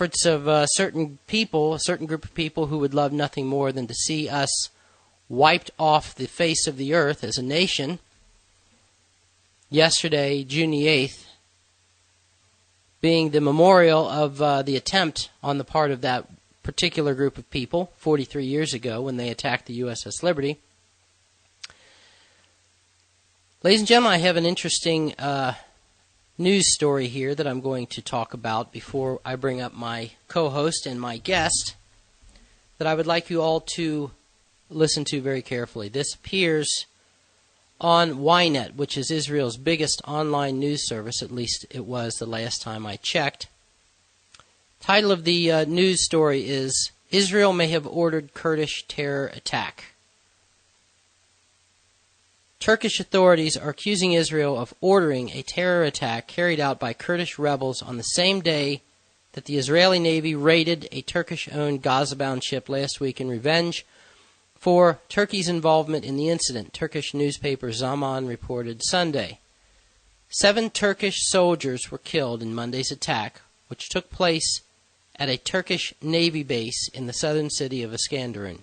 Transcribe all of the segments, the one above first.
efforts of a certain group of people who would love nothing more than to see us wiped off the face of the earth as a nation. Yesterday, June the 8th, being the memorial of the attempt on the part of that particular group of people 43 years ago when they attacked the USS Liberty. Ladies and gentlemen, I have an interesting news story here that I'm going to talk about before I bring up my co-host and my guest that I would like you all to listen to very carefully. This appears on Ynet, which is Israel's biggest online news service, at least it was the last time I checked. Title of the news story is, Israel may have ordered Kurdish terror attack. Turkish authorities are accusing Israel of ordering a terror attack carried out by Kurdish rebels on the same day that the Israeli Navy raided a Turkish-owned Gaza-bound ship last week in revenge for Turkey's involvement in the incident, Turkish newspaper Zaman reported Sunday. 7 Turkish soldiers were killed in Monday's attack, which took place at a Turkish Navy base in the southern city of Iskenderun.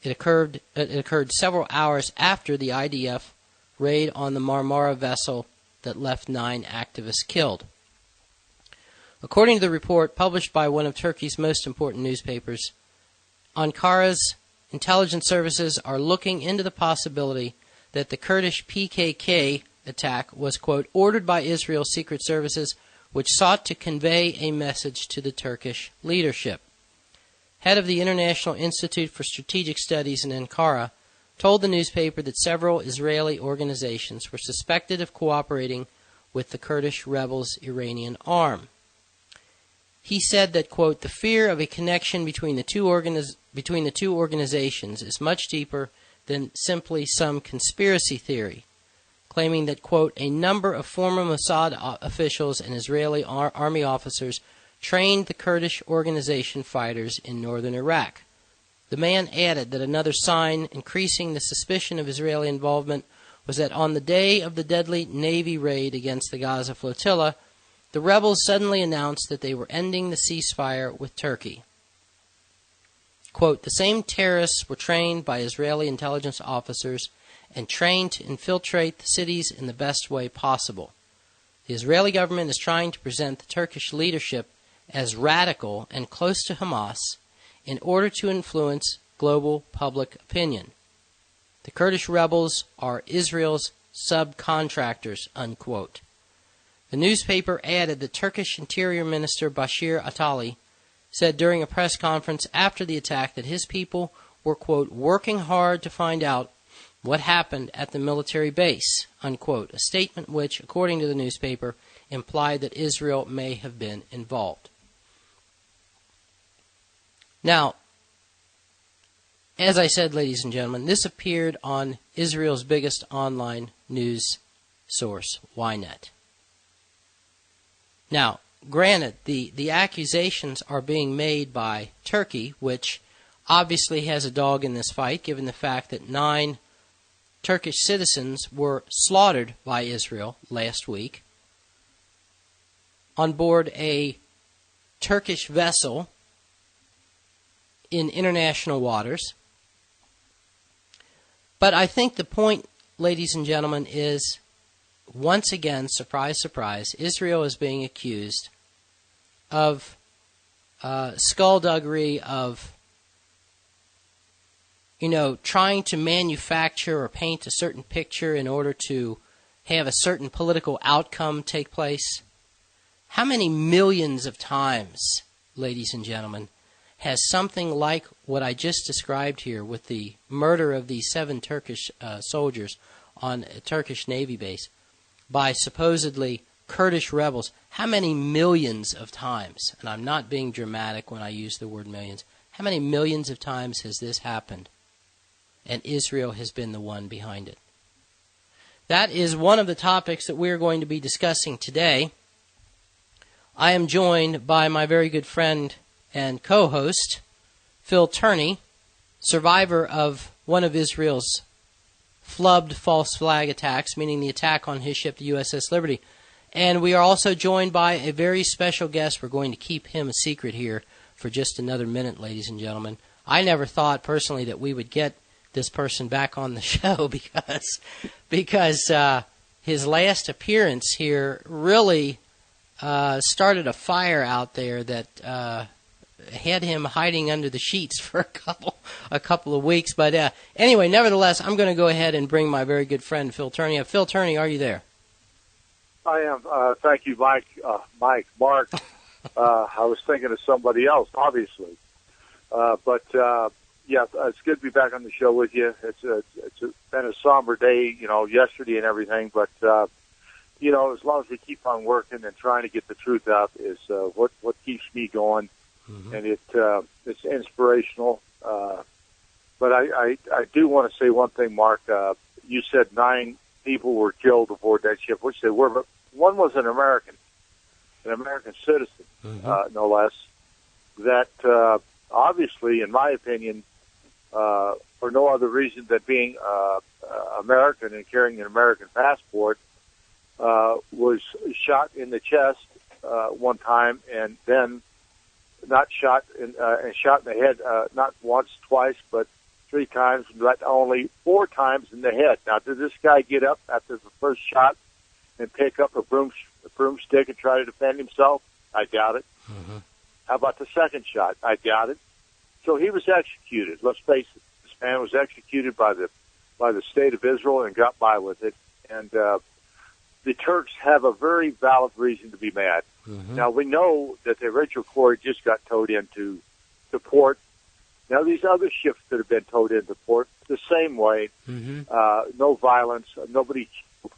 It occurred several hours after the IDF raid on the Marmara vessel that left 9 activists killed. According to the report published by one of Turkey's most important newspapers, Ankara's intelligence services are looking into the possibility that the Kurdish PKK attack was, quote, ordered by Israel's secret services, which sought to convey a message to the Turkish leadership. Head of the International Institute for Strategic Studies in Ankara told the newspaper that several Israeli organizations were suspected of cooperating with the Kurdish rebels' Iranian arm. He said that, quote, the fear of a connection between the two organizations is much deeper than simply some conspiracy theory, claiming that, quote, a number of former Mossad officials and Israeli army officers trained the Kurdish organization fighters in northern Iraq. The man added that another sign increasing the suspicion of Israeli involvement was that on the day of the deadly Navy raid against the Gaza Flotilla, the rebels suddenly announced that they were ending the ceasefire with Turkey. Quote, the same terrorists were trained by Israeli intelligence officers and trained to infiltrate the cities in the best way possible. The Israeli government is trying to present the Turkish leadership as radical and close to Hamas in order to influence global public opinion. The Kurdish rebels are Israel's subcontractors, unquote. The newspaper added that Turkish Interior Minister Bashir Atali said during a press conference after the attack that his people were, quote, working hard to find out what happened at the military base, unquote, a statement which, according to the newspaper, implied that Israel may have been involved. Now, as I said, ladies and gentlemen, this appeared on Israel's biggest online news source, Ynet. Now, granted, the accusations are being made by Turkey, which obviously has a dog in this fight, given the fact that 9 Turkish citizens were slaughtered by Israel last week on board a Turkish vessel in international waters. But I think the point, ladies and gentlemen, is once again, surprise, surprise, Israel is being accused of skullduggery, of, trying to manufacture or paint a certain picture in order to have a certain political outcome take place. How many millions of times, ladies and gentlemen, has something like what I just described here with the murder of these 7 Turkish soldiers on a Turkish Navy base by supposedly Kurdish rebels, how many millions of times, and I'm not being dramatic when I use the word millions, how many millions of times has this happened? And Israel has been the one behind it. That is one of the topics that we are going to be discussing today. I am joined by my very good friend and co-host, Phil Tourney, survivor of one of Israel's flubbed false flag attacks, meaning the attack on his ship, the USS Liberty. And we are also joined by a very special guest. We're going to keep him a secret here for just another minute, ladies and gentlemen. I never thought personally that we would get this person back on the show because his last appearance here really started a fire out there that had him hiding under the sheets for a couple of weeks. But anyway, nevertheless, I'm going to go ahead and bring my very good friend Phil Tourney. Phil Tourney, are you there? I am. Thank you, Mike. Mark. I was thinking of somebody else, obviously. But it's good to be back on the show with you. It's been a somber day, yesterday and everything. But, as long as we keep on working and trying to get the truth out is what keeps me going. Mm-hmm. And it's inspirational. But I do want to say one thing, Mark. You said 9 people were killed aboard that ship, which they were, but one was an American citizen, mm-hmm. No less, that obviously, in my opinion, for no other reason than being American and carrying an American passport, was shot in the chest one time, and then not shot and shot in the head, not once, twice, but 3 times, but only 4 times in the head. Now, did this guy get up after the first shot and pick up a broomstick and try to defend himself? I doubt it. Mm-hmm. How about the second shot? I doubt it. So he was executed. Let's face it. This man was executed by the state of Israel and got by with it. And the Turks have a very valid reason to be mad. Mm-hmm. Now, we know that the original Corps just got towed into port. Now, these other ships that have been towed into port, the same way, mm-hmm. No violence, nobody killed,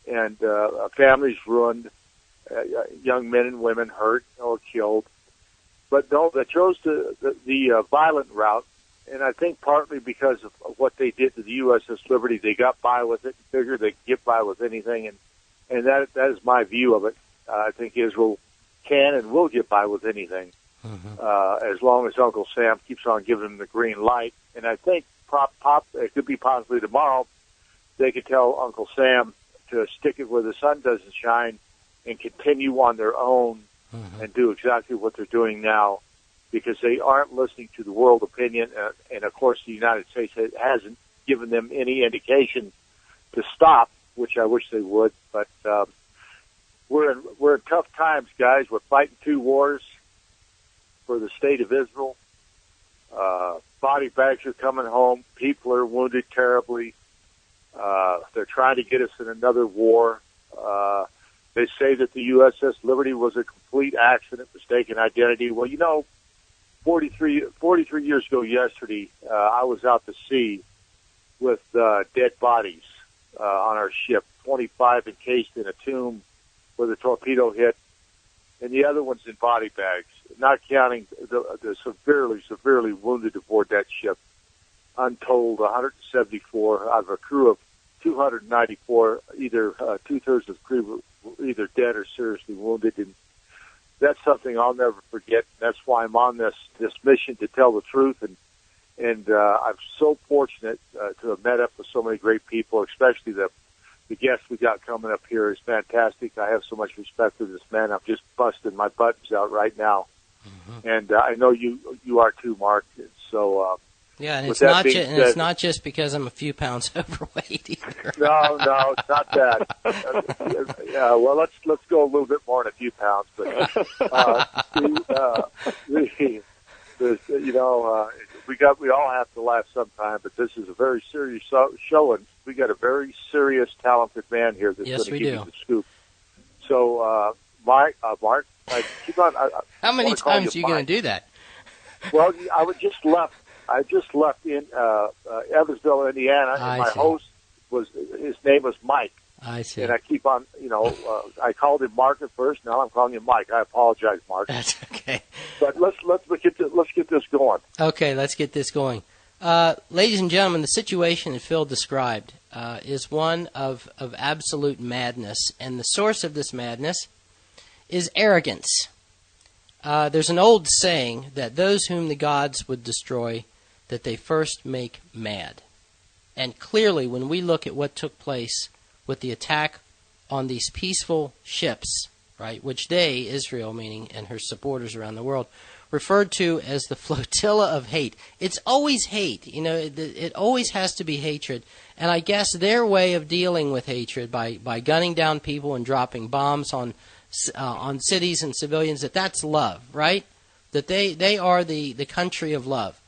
and families ruined, young men and women hurt or killed. But no, they chose the violent route, and I think partly because of what they did to the USS Liberty, they got by with it, figured they could get by with anything, and that is my view of it. I think Israel can and will get by with anything. Mm-hmm. As long as Uncle Sam keeps on giving them the green light. And I think it could be possibly tomorrow, they could tell Uncle Sam to stick it where the sun doesn't shine and continue on their own mm-hmm. and do exactly what they're doing now, because they aren't listening to the world opinion. And of course, the United States hasn't given them any indication to stop, which I wish they would. But we're in tough times, guys. We're fighting 2 wars for the state of Israel. Body bags are coming home. People are wounded terribly. They're trying to get us in another war. They say that the USS Liberty was a complete accident, mistaken identity. Well, 43 years ago yesterday, I was out to sea with dead bodies on our ship, 25 encased in a tomb where the torpedo hit, and the other one's in body bags, not counting the severely wounded aboard that ship. Untold 174 out of a crew of 294, either 2/3 of the crew were either dead or seriously wounded. And that's something I'll never forget. That's why I'm on this mission to tell the truth. And I'm so fortunate to have met up with so many great people, especially the guest we got coming up here is fantastic. I have so much respect for this man. I'm just busting my buttons out right now. Mm-hmm. And I know you are too, Mark. So yeah, and it's not just because I'm a few pounds overweight either. No, it's not that. Yeah, well, let's go a little bit more than a few pounds. But we all have to laugh sometime. But this is a very serious show, and we got a very serious, talented man here that's going to give you the scoop. So, Mark, I keep on. How many times are you going to do that? Well, I just left in Evansville, Indiana, and my host his name was Mike. I see. And I keep on, I called him Mark at first. Now I'm calling him Mike. I apologize, Mark. That's okay. But let's get this going. Okay, let's get this going. Ladies and gentlemen, the situation that Phil described is one of absolute madness, and the source of this madness is arrogance. There's an old saying that those whom the gods would destroy, that they first make mad. And clearly, when we look at what took place with the attack on these peaceful ships, right, which they, Israel meaning, and her supporters around the world, referred to as the Flotilla of Hate. It's always hate. It always has to be hatred. And I guess their way of dealing with hatred by gunning down people and dropping bombs on cities and civilians, that's love, right? That they are the country of love.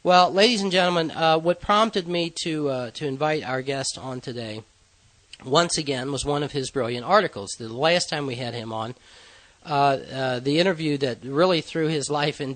Well, ladies and gentlemen, what prompted me to invite our guest on today, once again, was one of his brilliant articles. The last time we had him on, the interview that really threw his life into